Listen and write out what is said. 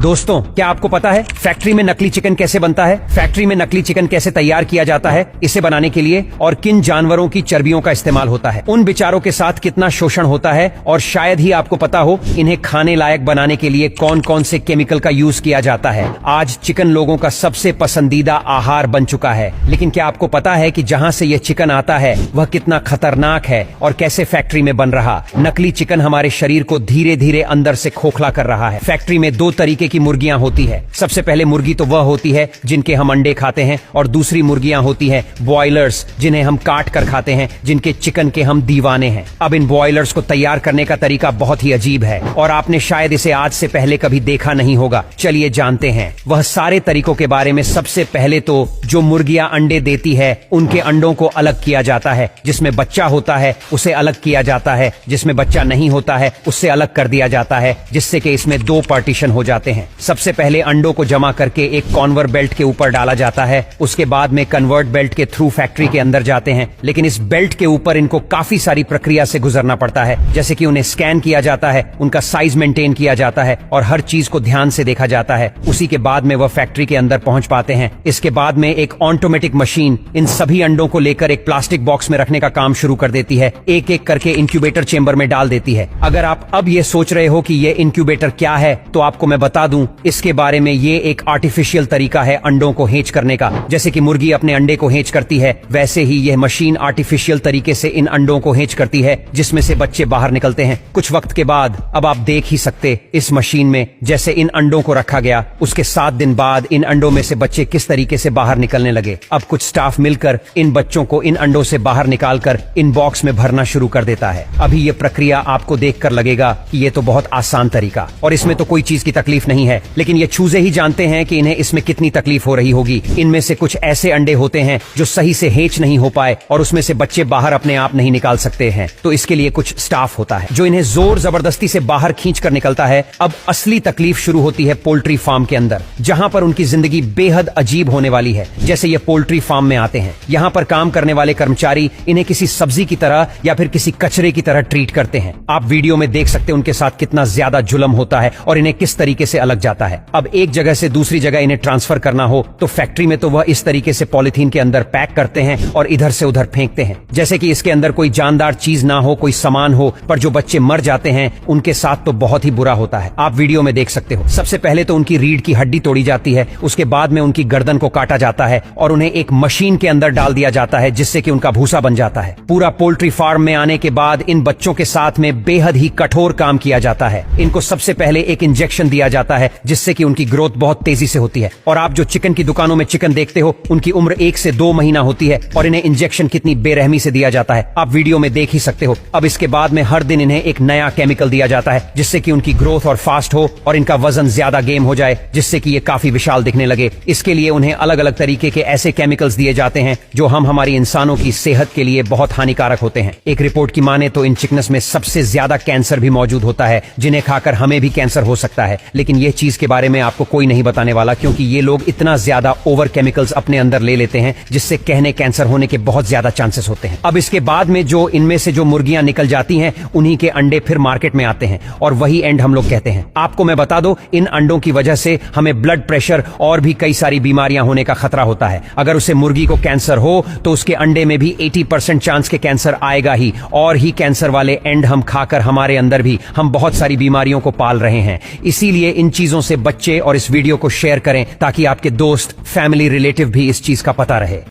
दोस्तों, क्या आपको पता है फैक्ट्री में नकली चिकन कैसे बनता है? फैक्ट्री में नकली चिकन कैसे तैयार किया जाता है, इसे बनाने के लिए और किन जानवरों की चर्बियों का इस्तेमाल होता है, उन बेचारों के साथ कितना शोषण होता है और शायद ही आपको पता हो इन्हें खाने लायक बनाने के लिए कौन कौन से केमिकल का यूज किया जाता है। आज चिकन लोगों का सबसे पसंदीदा आहार बन चुका है, लेकिन क्या आपको पता है कि जहां से ये चिकन आता है वह कितना खतरनाक है और कैसे फैक्ट्री में बन रहा नकली चिकन हमारे शरीर को धीरे धीरे अंदर से खोखला कर रहा है। फैक्ट्री में दो तरीके की मुर्गियां होती है। सबसे पहले मुर्गी तो वह होती है जिनके हम अंडे खाते हैं और दूसरी मुर्गियां होती है बॉयलर्स, जिन्हें हम काट कर खाते हैं, जिनके चिकन के हम दीवाने हैं। अब इन बॉयलर्स को तैयार करने का तरीका बहुत ही अजीब है और आपने शायद इसे आज से पहले कभी देखा नहीं होगा। चलिए जानते हैं वह सारे तरीकों के बारे में। सबसे पहले तो जो मुर्गियां अंडे देती है उनके अंडों को अलग किया जाता है। जिसमें बच्चा होता है उसे अलग किया जाता है, जिसमें बच्चा नहीं होता है उससे अलग कर दिया जाता है, जिससे कि इसमें दो पार्टीशन हो जाते हैं। सबसे पहले अंडों को जमा करके एक कॉन्वर बेल्ट के ऊपर डाला जाता है। उसके बाद में कन्वर्ट बेल्ट के थ्रू फैक्ट्री के अंदर जाते हैं, लेकिन इस बेल्ट के ऊपर इनको काफी सारी प्रक्रिया से गुजरना पड़ता है। जैसे कि उन्हें स्कैन किया जाता है, उनका साइज मेंटेन किया जाता है और हर चीज को ध्यान से देखा जाता है। उसी के बाद में वह फैक्ट्री के अंदर पहुंच पाते हैं। इसके बाद में एक ऑटोमेटिक मशीन इन सभी अंडों को लेकर एक प्लास्टिक बॉक्स में रखने का काम शुरू कर देती है। एक एक करके इंक्यूबेटर चेंबर में डाल देती है। अगर आप अब ये सोच रहे हो कि ये इंक्यूबेटर क्या है, तो आपको मैं बता दूं इसके बारे में। ये एक आर्टिफिशियल तरीका है अंडों को हेंच करने का। जैसे कि मुर्गी अपने अंडे को हेंच करती है, वैसे ही यह मशीन आर्टिफिशियल तरीके से इन अंडों को हेंच करती है, जिसमें से बच्चे बाहर निकलते हैं। कुछ वक्त के बाद अब आप देख ही सकते इस मशीन में जैसे इन अंडों को रखा गया, उसके 7 दिन बाद इन अंडों में से बच्चे किस तरीके से बाहर निकलने लगे। अब कुछ स्टाफ मिलकर इन बच्चों को इन अंडों से बाहर निकालकर इन बॉक्स में भरना शुरू कर देता है। अभी ये प्रक्रिया आपको देखकर लगेगा कि ये तो बहुत आसान तरीका और इसमें तो कोई चीज की तकलीफ नहीं है, लेकिन ये चूजे ही जानते हैं कि इन्हें इसमें कितनी तकलीफ हो रही होगी। इनमें से कुछ ऐसे अंडे होते हैं जो सही से हेंच नहीं हो पाए और उसमें से बच्चे बाहर अपने आप नहीं निकाल सकते हैं, तो इसके लिए कुछ स्टाफ होता है जो इन्हें जोर जबरदस्ती से बाहर खींच कर निकलता है। अब असली तकलीफ शुरू होती है पोल्ट्री फार्म के अंदर, जहां पर उनकी जिंदगी बेहद अजीब होने वाली है। जैसे ये पोल्ट्री फार्म में आते हैं, यहां पर काम करने वाले कर्मचारी इन्हें किसी सब्जी की तरह या फिर किसी कचरे की तरह ट्रीट करते हैं। आप वीडियो में देख सकते हैं उनके साथ कितना ज्यादा जुल्म होता है और इन्हें किस तरीके से अलग जाता है। अब एक जगह से दूसरी जगह इन्हें ट्रांसफर करना हो तो फैक्ट्री में तो वह इस तरीके से पॉलिथीन के अंदर पैक करते हैं और इधर से उधर फेंकते हैं, जैसे कि इसके अंदर कोई जानदार चीज ना हो, कोई सामान हो, पर जो बच्चे मर जाते हैं उनके साथ तो बहुत ही बुरा होता है। आप वीडियो में देख सकते हो। सबसे पहले तो उनकी रीढ़ की हड्डी तोड़ी जाती है, उसके बाद में उनकी गर्दन को काटा जाता है और उन्हें एक मशीन के अंदर डाल दिया जाता है, जिससे कि उनका भूसा बन जाता है। पूरा पोल्ट्री फार्म में आने के बाद इन बच्चों के साथ में बेहद ही कठोर काम किया जाता है। इनको सबसे पहले एक इंजेक्शन दिया जाता है, जिससे कि उनकी ग्रोथ बहुत तेजी से होती है। और आप जो चिकन की दुकानों में चिकन देखते हो, उनकी उम्र 1 से 2 महीना होती है और इन्हें इंजेक्शन कितनी बेरहमी से दिया जाता है आप वीडियो में देख ही सकते हो। अब इसके बाद में हर दिन इन्हें एक नया केमिकल दिया जाता है, जिससे कि उनकी ग्रोथ और फास्ट हो और इनका वजन ज्यादा गेम हो जाए, जिससे कि ये काफी विशाल दिखने लगे। इसके लिए उन्हें अलग अलग तरीके के ऐसे केमिकल्स दिए जाते हैं जो हमारी इंसानों की सेहत के लिए बहुत हानिकारक होते हैं। एक रिपोर्ट की माने तो इन चिकन्स में सबसे ज्यादा कैंसर भी मौजूद होता है, जिन्हें खाकर हमें भी कैंसर हो सकता है। लेकिन ये चीज के बारे में आपको कोई नहीं बताने वाला, क्योंकि ये लोग इतना ज्यादा ओवर केमिकल्स अपने अंदर ले लेते हैं, जिससे कहने कैंसर होने के बहुत ज्यादा चांसेस होते हैं। अब इसके बाद में जो इनमें से जो मुर्गियां निकल जाती हैं, उन्हीं के अंडे फिर मार्केट में आते हैं और वही एंड हम लोग कहते हैं। आपको मैं बता दूं, इन अंडों की वजह से हमें ब्लड प्रेशर और भी कई सारी बीमारियां होने का खतरा होता है। अगर उसे मुर्गी को कैंसर हो तो उसके अंडे में भी 80% चांस के कैंसर आएगा ही, और ही कैंसर वाले एंड हम खाकर हमारे अंदर भी हम बहुत सारी बीमारियों को पाल रहे हैं। इसीलिए इन चीजों से बच्चे और इस वीडियो को शेयर करें, ताकि आपके दोस्त, फैमिली, रिलेटिव भी इस चीज का पता रहे।